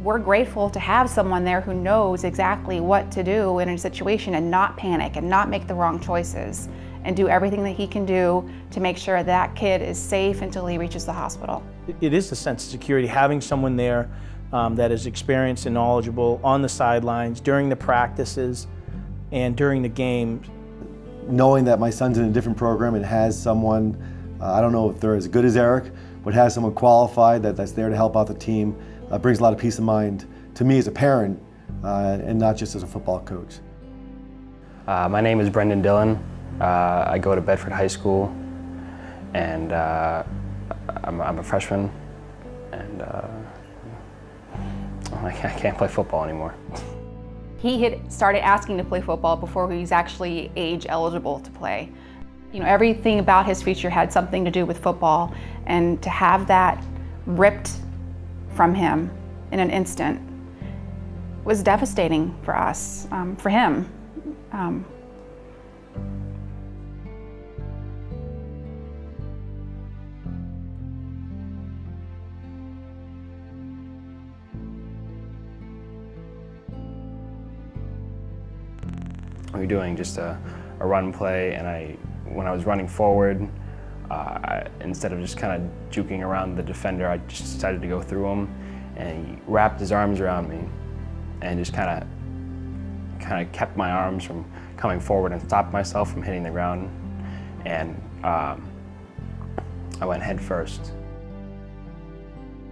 we're grateful to have someone there who knows exactly what to do in a situation and not panic and not make the wrong choices and do everything that he can do to make sure that kid is safe until he reaches the hospital. It is a sense of security, having someone there that is experienced and knowledgeable on the sidelines, during the practices, and during the games. Knowing that my son's in a different program and has someone, I don't know if they're as good as Eric, but has someone qualified that's there to help out the team, brings a lot of peace of mind to me as a parent and not just as a football coach. My name is Brendan Dillon. I go to Bedford High School, and I'm a freshman, and I can't play football anymore. He had started asking to play football before he was actually age eligible to play. You know, everything about his future had something to do with football, and to have that ripped from him in an instant was devastating for us, for him. We were doing just a run play, and when I was running forward, instead of just kind of juking around the defender, I just decided to go through him, and he wrapped his arms around me and just kind of kept my arms from coming forward and stopped myself from hitting the ground, and I went head first.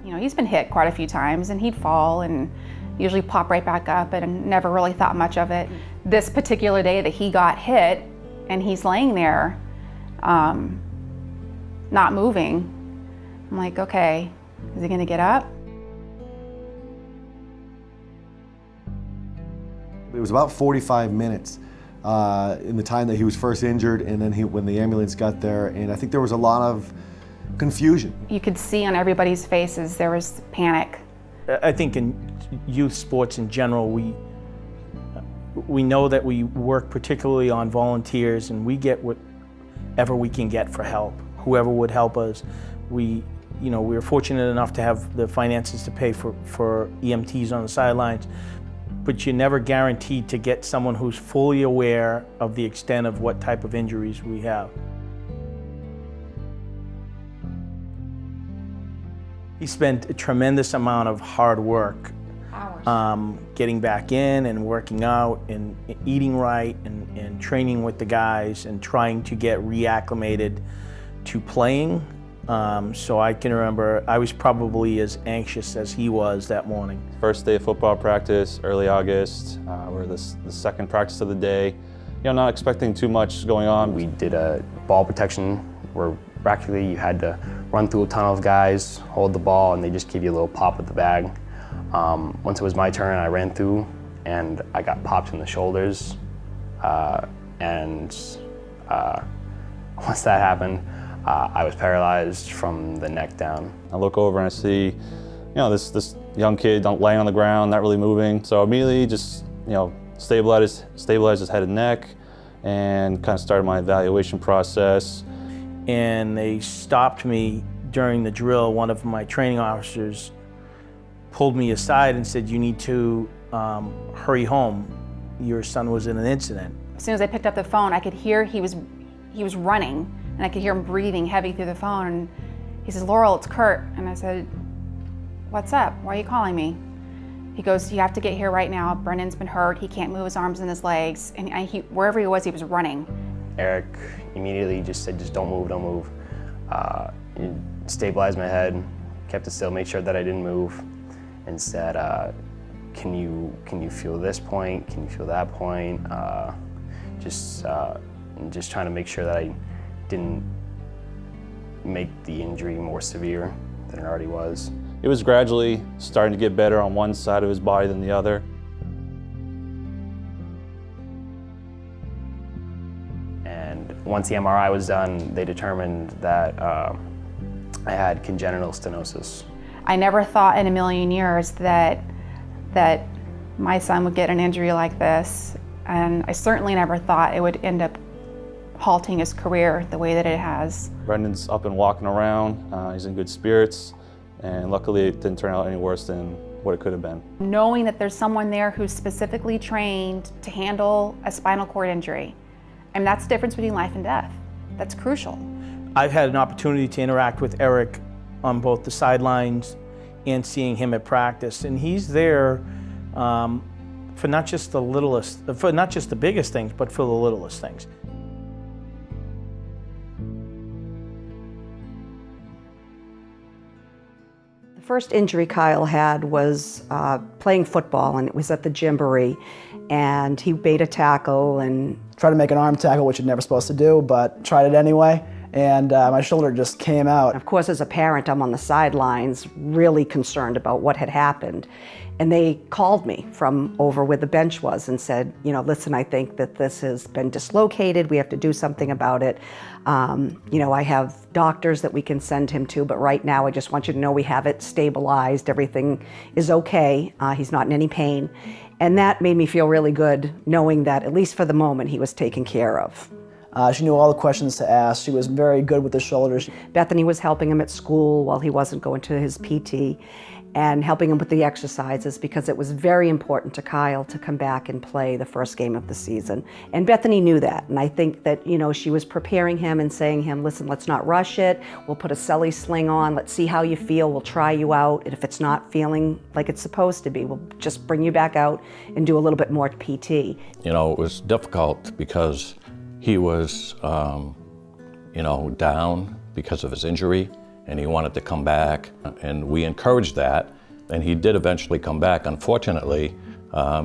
You know, he's been hit quite a few times, and he'd fall and usually pop right back up and never really thought much of it. This particular day that he got hit and he's laying there, not moving, I'm like, okay, is he gonna get up? It was about 45 minutes in the time that he was first injured, and then when the ambulance got there, and I think there was a lot of confusion. You could see on everybody's faces there was panic. I think in youth sports in general, we know that we work particularly on volunteers, and we get whatever we can get for help, whoever would help us. We were fortunate enough to have the finances to pay for EMTs on the sidelines, but you're never guaranteed to get someone who's fully aware of the extent of what type of injuries we have. He spent a tremendous amount of hard work getting back in and working out and eating right and training with the guys and trying to get reacclimated to playing. So I can remember I was probably as anxious as he was that morning. First day of football practice, early August. We're the second practice of the day. Not expecting too much going on. We did a ball protection where practically you had to run through a tunnel of guys, hold the ball, and they just give you a little pop with the bag. Once it was my turn, I ran through and I got popped in the shoulders. Once that happened, I was paralyzed from the neck down. I look over and I see, this young kid laying on the ground, not really moving. So immediately just, stabilized his head and neck and kind of started my evaluation process. And they stopped me during the drill. One of my training officers pulled me aside and said, "You need to hurry home. Your son was in an incident." As soon as I picked up the phone, I could hear he was running, and I could hear him breathing heavy through the phone. And he says, "Laurel, it's Kurt." And I said, "What's up? Why are you calling me?" He goes, "You have to get here right now. Brendan's been hurt. He can't move his arms and his legs." And wherever he was running. Eric immediately just said, "Just don't move, don't move." He stabilized my head, kept it still, made sure that I didn't move, and said, can you feel this point? Can you feel that point? Just trying to make sure that I didn't make the injury more severe than it already was. It was gradually starting to get better on one side of his body than the other. And once the MRI was done, they determined that I had congenital stenosis. I never thought in a million years that my son would get an injury like this, and I certainly never thought it would end up halting his career the way that it has. Brendan's up and walking around, he's in good spirits, and luckily it didn't turn out any worse than what it could have been. Knowing that there's someone there who's specifically trained to handle a spinal cord injury, and that's the difference between life and death. That's crucial. I've had an opportunity to interact with Eric on both the sidelines and seeing him at practice, and he's there for not just the littlest, for not just the biggest things, but for the littlest things. The first injury Kyle had was playing football, and it was at the Gymboree, and he made a tackle and tried to make an arm tackle, which you're never supposed to do, but tried it anyway, and my shoulder just came out. of course, as a parent, I'm on the sidelines really concerned about what had happened. And they called me from over where the bench was and said, you know, listen, I think that this has been dislocated. We have to do something about it. You know, I have doctors that we can send him to, but right now I just want you to know we have it stabilized. Everything is okay. He's not in any pain. And that made me feel really good, knowing that at least for the moment he was taken care of. She knew all the questions to ask. She was very good with the shoulders. Bethany was helping him at school while he wasn't going to his PT, and helping him with the exercises, because it was very important to Kyle to come back and play the first game of the season. And Bethany knew that, and I think that, you know, she was preparing him and saying to him, listen, let's not rush it. We'll put a celly sling on. Let's see how you feel. We'll try you out. And if it's not feeling like it's supposed to be, we'll just bring you back out and do a little bit more PT. You know, it was difficult because he was, you know, down because of his injury, and he wanted to come back, and we encouraged that, and he did eventually come back. Unfortunately,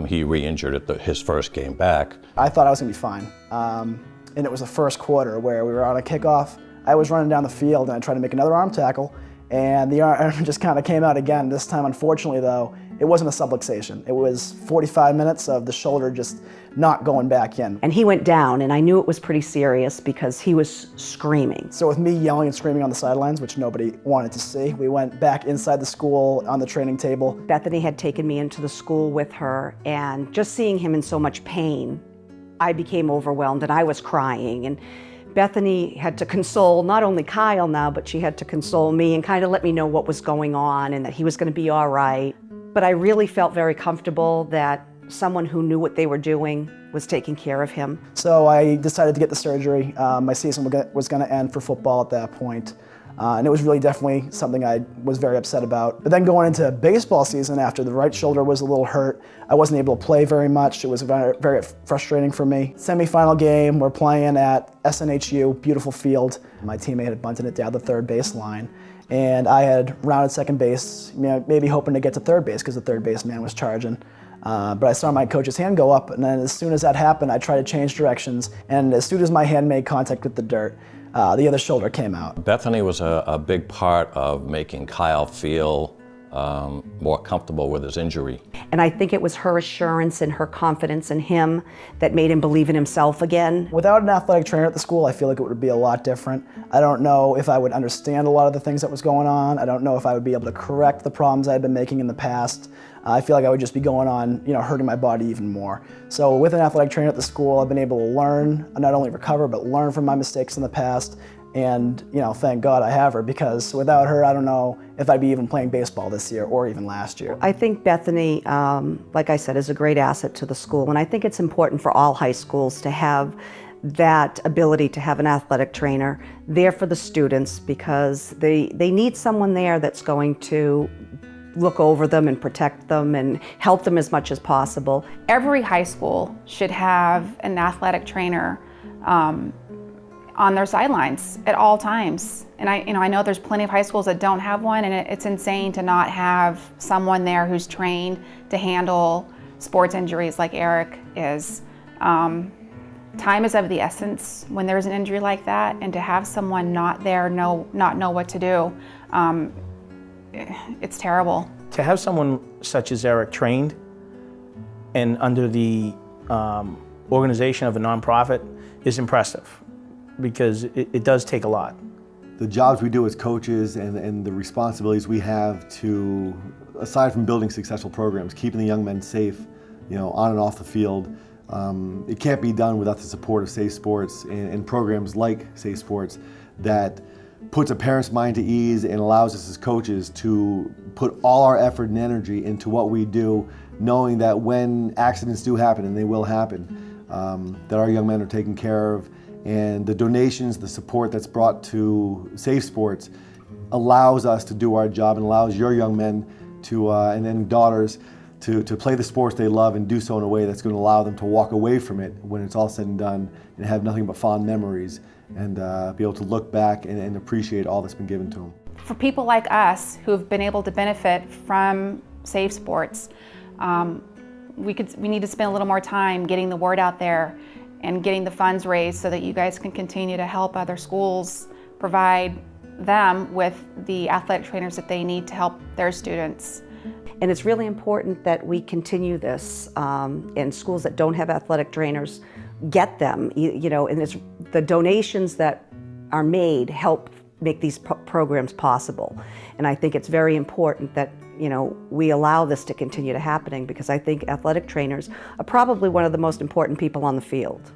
he re-injured at his first game back. I thought I was gonna be fine. And it was the first quarter where we were on a kickoff. I was running down the field and I tried to make another arm tackle, and the arm just kind of came out again. This time, unfortunately though, it wasn't a subluxation. It was 45 minutes of the shoulder just not going back in. And he went down, and I knew it was pretty serious because he was screaming. So with me yelling and screaming on the sidelines, which nobody wanted to see, we went back inside the school on the training table. Bethany had taken me into the school with her, and just seeing him in so much pain, I became overwhelmed and I was crying. And Bethany had to console not only Kyle now, but she had to console me and kind of let me know what was going on and that he was going to be all right. But I really felt very comfortable that someone who knew what they were doing was taking care of him. So I decided to get the surgery. My season was going to end for football at that point. And it was really definitely something I was very upset about. But then going into baseball season, after the right shoulder was a little hurt, I wasn't able to play very much. It was very, very frustrating for me. Semi-final game, we're playing at SNHU, beautiful field. My teammate had bunted it down the third base line, and I had rounded second base, maybe hoping to get to third base because the third baseman was charging. But I saw my coach's hand go up, and then as soon as that happened, I tried to change directions, and as soon as my hand made contact with the dirt, the other shoulder came out. Bethany was a big part of making Kyle feel more comfortable with his injury. And I think it was her assurance and her confidence in him that made him believe in himself again. Without an athletic trainer at the school, I feel like it would be a lot different. I don't know if I would understand a lot of the things that was going on. I don't know if I would be able to correct the problems I'd been making in the past. I feel like I would just be going on, hurting my body even more. So with an athletic trainer at the school, I've been able to learn, not only recover, but learn from my mistakes in the past. And, thank God I have her, because without her, I don't know if I'd be even playing baseball this year or even last year. I think Bethany, like I said, is a great asset to the school. And I think it's important for all high schools to have that ability to have an athletic trainer there for the students, because they need someone there that's going to look over them and protect them and help them as much as possible. Every high school should have an athletic trainer on their sidelines at all times. And I know there's plenty of high schools that don't have one, and it's insane to not have someone there who's trained to handle sports injuries like Eric is. Time is of the essence when there's an injury like that, and to have someone not there, not know what to do, it's terrible. To have someone such as Eric trained and under the organization of a nonprofit is impressive, because it does take a lot. The jobs we do as coaches and the responsibilities we have to, aside from building successful programs, keeping the young men safe, on and off the field, it can't be done without the support of Safe Sports and programs like Safe Sports that puts a parent's mind to ease and allows us as coaches to put all our effort and energy into what we do, knowing that when accidents do happen, and they will happen, that our young men are taken care of. And the donations, the support that's brought to Safe Sports allows us to do our job and allows your young men to, and then daughters to play the sports they love and do so in a way that's going to allow them to walk away from it when it's all said and done and have nothing but fond memories and be able to look back and appreciate all that's been given to them. For people like us who've been able to benefit from Safe Sports, we need to spend a little more time getting the word out there and getting the funds raised so that you guys can continue to help other schools provide them with the athletic trainers that they need to help their students. And it's really important that we continue this, and schools that don't have athletic trainers get them, you know, and it's the donations that are made help make these programs possible. And I think it's very important that, you know, we allow this to continue to happening, because I think athletic trainers are probably one of the most important people on the field.